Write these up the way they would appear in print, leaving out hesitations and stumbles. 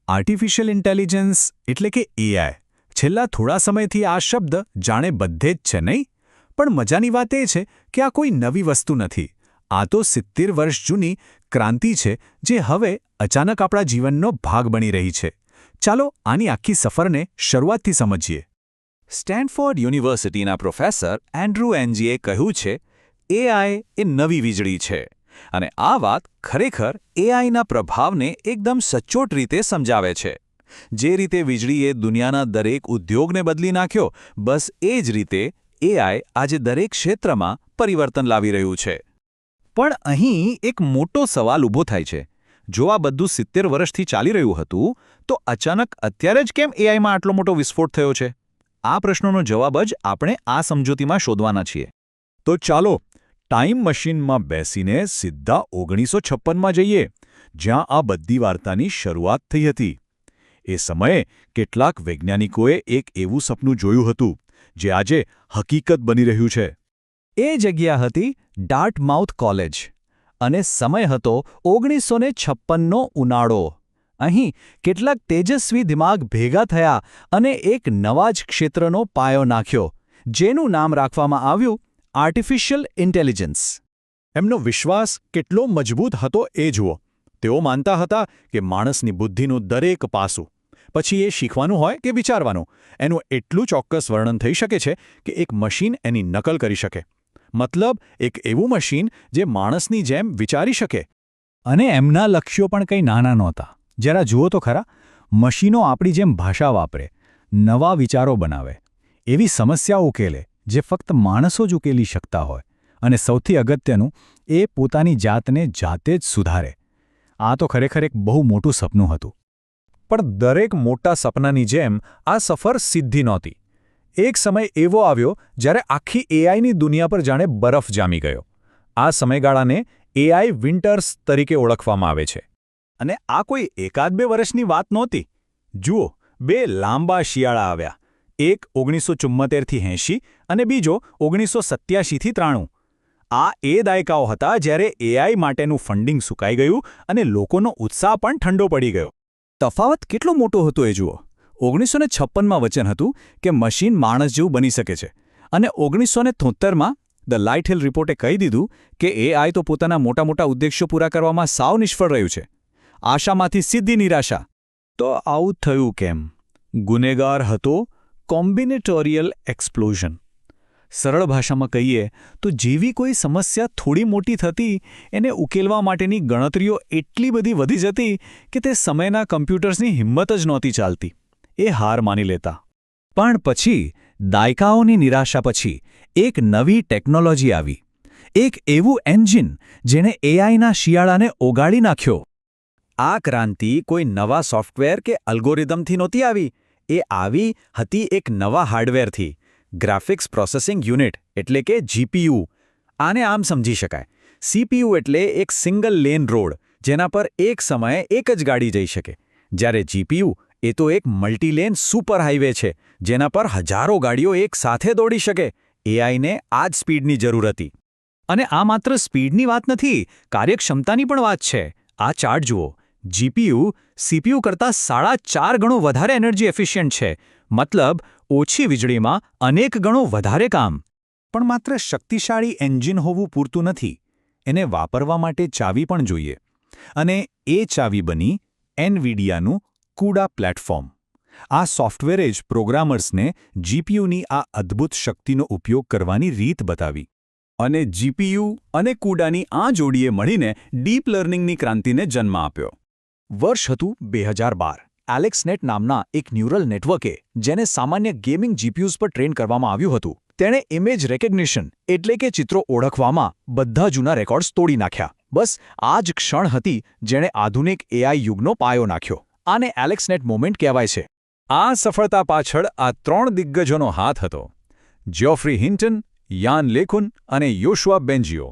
Artificial intelligence એટલે કે AI છેલ્લા થોડા સમયથી આ શબ્દ જાણે બધે જ છે નહીં? પણ મજાની વાત એ છે કે આ કોઈ નવી વસ્તુ નથી. આ તો 70 વર્ષ જૂની ક્રાંતિ છે જે હવે અચાનક આપણા જીવનનો ભાગ બની રહી છે. ચાલો આની આખી સફરને શરૂઆતથી સમજીએ. સ્ટેનફોર્ડ યુનિવર્સિટીના પ્રોફેસર એન્ડ્રુ એન્જીએ કહ્યું છે, એઆઈ એ નવી વીજળી છે. અને આ વાત ખરેખર એઆઈના પ્રભાવને એકદમ સચોટ રીતે સમજાવે છે. જે રીતે વીજળીએ દુનિયાના દરેક ઉદ્યોગને બદલી નાખ્યો, બસ એ જ રીતે એઆઈ આજે દરેક ક્ષેત્રમાં પરિવર્તન લાવી રહ્યું છે. પણ અહીં એક મોટો સવાલ ઊભો થાય છે. જો આ બધું 70 વર્ષથી ચાલી રહ્યું હતું, તો અચાનક અત્યારે જ કેમ એઆઈમાં આટલો મોટો વિસ્ફોટ થયો છે? આ પ્રશ્નોનો જવાબ જ આપણે આ સમજૂતીમાં શોધવાના છીએ. તો ચાલો ટાઈમ મશીનમાં બેસીને સીધા 1956માં જઈએ, જ્યાં આ બધી વાર્તાની શરૂઆત થઈ હતી. એ સમયે કેટલાક વૈજ્ઞાનિકોએ એક એવું સપનું જોયું હતું જે આજે હકીકત બની રહ્યું છે. એ જગ્યા હતી ડાર્ટમાઉથ કોલેજ, અને સમય હતો 1956નો ઉનાળો. અહીં કેટલાક તેજસ્વી દિમાગ ભેગા થયા અને એક નવા જ ક્ષેત્રનો પાયો નાખ્યો, જેનું નામ રાખવામાં આવ્યું આર્ટિફિશિયલ ઇન્ટેલિજન્સ. એમનો વિશ્વાસ કેટલો મજબૂત હતો એ જુઓ. તેઓ માનતા હતા કે માણસની બુદ્ધિનું દરેક પાસું, પછી એ શીખવાનું હોય કે વિચારવાનું, એનું એટલું ચોક્કસ વર્ણન થઈ શકે છે કે એક મશીન એની નકલ કરી શકે. મતલબ એક એવું મશીન જે માણસની જેમ વિચારી શકે. અને એમના લક્ષ્યો પણ કંઈ નાના નહોતા. જરા જુઓ તો ખરા, મશીનો આપણી જેમ ભાષા વાપરે, નવા વિચારો બનાવે, એવી સમસ્યાઓ ઉકેલે જે ફક્ત માણસો જ ઉકેલી શકતા હોય, અને સૌથી અગત્યનું, એ પોતાની જાતને જાતે જ સુધારે. આ તો ખરેખર એક બહુ મોટું સપનું હતું. પણ દરેક મોટા સપનાની જેમ આ સફર સીધી નહોતી. એક સમય એવો આવ્યો જ્યારે આખી એઆઈની દુનિયા પર જાણે બરફ જામી ગયો. આ સમયગાળાને એઆઈ વિન્ટર્સ તરીકે ઓળખવામાં આવે છે. અને આ કોઈ 1-2 વર્ષની વાત નહોતી. જુઓ, 2 લાંબા શિયાળા આવ્યા. એક 1974થી 80 અને બીજો 1987થી 93. આ એ દાયકાઓ હતા જ્યારે એઆઈ માટેનું ફંડિંગ સુકાઈ ગયું અને લોકોનો ઉત્સાહ પણ ઠંડો પડી ગયો. તફાવત કેટલો મોટો હતો એ જુઓ. 1956માં વચન હતું કે મશીન માણસ જેવું બની શકે છે, અને 1973માં ધ લાઇટહિલ રિપોર્ટે કહી દીધું કે એઆઈ તો પોતાના મોટા મોટા ઉદ્દેશ્યો પૂરા કરવામાં સાવ નિષ્ફળ રહ્યું છે. આશામાંથી સીધી નિરાશા. તો આવું થયું કેમ? ગુનેગાર હતો કોમ્બિનેટોરિયલ એક્સપ્લોઝન. સરળ ભાષામાં કહીએ તો જેવી કોઈ સમસ્યા થોડી મોટી થતી, એને ઉકેલવા માટેની ગણતરીઓ એટલી બધી વધી જતી કે તે સમયના કમ્પ્યુટર્સની હિંમત જ નહોતી ચાલતી. એ હાર માની લેતા. પણ પછી, દાયકાઓની નિરાશા પછી, એક નવી ટેકનોલોજી આવી. એક એવું એન્જિન જેણે એઆઈના શિયાળાને ઓગાળી નાખ્યો. આ ક્રાંતિ કોઈ નવા સોફ્ટવેર કે અલ્ગોરિધમથી નહોતી આવી. એ આવી હતી એક નવા હાર્ડવેરથી. ગ્રાફિક્સ પ્રોસેસિંગ યુનિટ એટલે કે જીપીયુ. આને આમ સમજી શકાય. સીપીયુ એટલે એક સિંગલ લેન રોડ, જેના પર એક સમયે એક જ ગાડી જઈ શકે. જ્યારે જીપીયુ એ તો એક મલ્ટીલેન સુપર હાઈવે છે, જેના પર હજારો ગાડીઓ એક સાથે દોડી શકે. એઆઈને આ જ સ્પીડની જરૂર હતી. અને આ માત્ર સ્પીડની વાત નથી, કાર્યક્ષમતાની પણ વાત છે. આ ચાર્ટ જુઓ. જીપીયુ સીપીયુ કરતાં 4.5 ગણો વધારે એનર્જી એફિશિયન્ટ છે. મતલબ ઓછી વીજળીમાં અનેક ગણો વધારે કામ. પણ માત્ર શક્તિશાળી એન્જિન હોવું પૂરતું નથી. એને વાપરવા માટે ચાવી પણ જોઈએ. અને એ ચાવી બની એનવીડિયાનું કુડા પ્લેટફોર્મ. આ સોફ્ટવેરે જ પ્રોગ્રામર્સને જીપીયુની આ અદ્ભુત શક્તિનો ઉપયોગ કરવાની રીત બતાવી. અને જીપીયુ અને કુડાની આ જોડીએ મળીને ડીપ લર્નિંગની ક્રાંતિને જન્મ આપ્યો. વર્ષ હતું 2012. એલેક્સનેટ નામના એક ન્યુરલ નેટવર્કે, જેને સામાન્ય ગેમિંગ જીપીયુઝ પર ટ્રેન કરવામાં આવ્યું હતું, તેણે ઇમેજ રેકગ્નિશન એટલે કે ચિત્રો ઓળખવામાં બધા જૂના રેકોર્ડ્સ તોડી નાખ્યા. બસ આ જ ક્ષણ હતી જેણે આધુનિક એઆઈ યુગનો પાયો નાખ્યો. આને એલેક્સનેટ મોમેન્ટ કહેવાય છે. આ સફળતા પાછળ આ 3 દિગ્ગજોનો હાથ હતો: જ્યોફ્રી હિન્ટન, યાન લેકુન અને યોશુઆ બેન્જીઓ.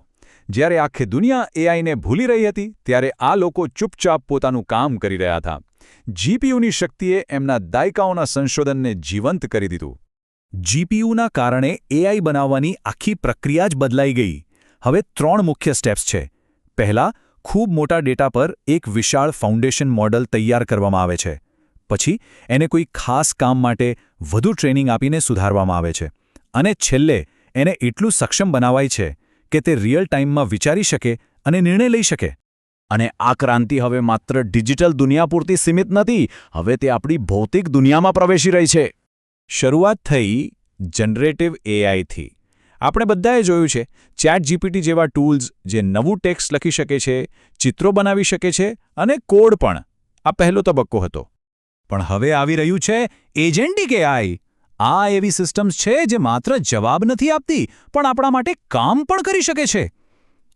જ્યારે આખી દુનિયા એઆઈને ભૂલી રહી હતી, ત્યારે આ લોકો ચૂપચાપ પોતાનું કામ કરી રહ્યા હતા. જીપીયુની શક્તિએ એમના દાયકાઓના સંશોધનને જીવંત કરી દીધું. જીપીયુના કારણે એઆઈ બનાવવાની આખી પ્રક્રિયા જ બદલાઈ ગઈ. હવે 3 મુખ્ય સ્ટેપ્સ છે. પહેલા, ખૂબ મોટા ડેટા પર એક વિશાળ ફાઉન્ડેશન મોડલ તૈયાર કરવામાં આવે છે. પછી એને કોઈ ખાસ કામ માટે વધુ ટ્રેનિંગ આપીને સુધારવામાં આવે છે. અને છેલ્લે એને એટલું સક્ષમ બનાવાય છે કે તે રિયલ ટાઈમમાં વિચારી શકે અને નિર્ણય લઈ શકે. અને આ ક્રાંતિ હવે માત્ર ડિજિટલ દુનિયા પૂરતી સીમિત નથી. હવે તે આપણી ભૌતિક દુનિયામાં પ્રવેશી રહી છે. શરૂઆત થઈ જનરેટિવ એઆઈથી. આપણે બધાએ જોયું છે ChatGPT જેવા ટૂલ્સ જે નવું ટેક્સ્ટ લખી શકે છે, ચિત્રો બનાવી શકે છે અને કોડ પણ. આ પહેલો તબક્કો હતો. પણ હવે આવી રહ્યું છે એજન્ટિક એઆઈ. આ એવી સિસ્ટમ્સ છે જે માત્ર જવાબ નથી આપતી પણ આપણા માટે કામ પણ કરી શકે છે.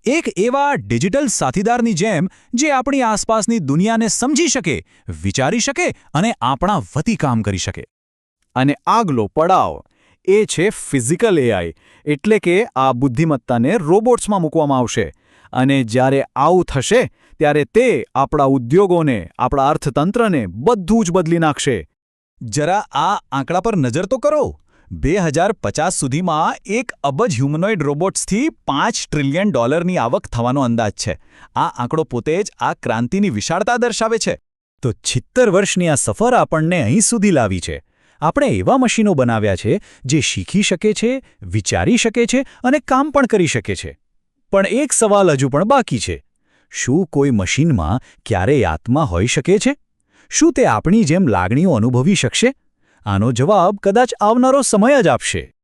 એક એવા ડિજિટલ સાથીદારની જેમ જે આપણી આસપાસની દુનિયાને સમજી શકે, વિચારી શકે અને આપણા વતી કામ કરી શકે. અને આગલો પડાવ એ છે ફિઝિકલ એઆઈ, એટલે કે આ બુદ્ધિમત્તાને રોબોટ્સમાં મૂકવામાં આવશે. અને જ્યારે આવું થશે ત્યારે તે આપણા ઉદ્યોગોને, આપણા અર્થતંત્રને બધું જ બદલી નાખશે. જરા આ આંકડા પર નજર તો કરો. 2050 સુધીમાં 1 અબજ હ્યુમનોઇડ રોબોટ્સથી $5 ટ્રિલિયન આવક થવાનો અંદાજ છે. આ આંકડો પોતે જ આ ક્રાંતિની વિશાળતા દર્શાવે છે. તો 76 વર્ષની આ સફર આપણને અહીં સુધી લાવી છે. આપણે એવા મશીનો બનાવ્યા છે જે શીખી શકે છે, વિચારી શકે છે અને કામ પણ કરી શકે છે. પણ એક સવાલ હજુ પણ બાકી છે. શું કોઈ મશીનમાં ક્યારેય આત્મા હોઈ શકે છે? શું તે આપણી જેમ લાગણીઓ અનુભવી શકશે? આનો જવાબ કદાચ આવનારો સમય જ આપશે.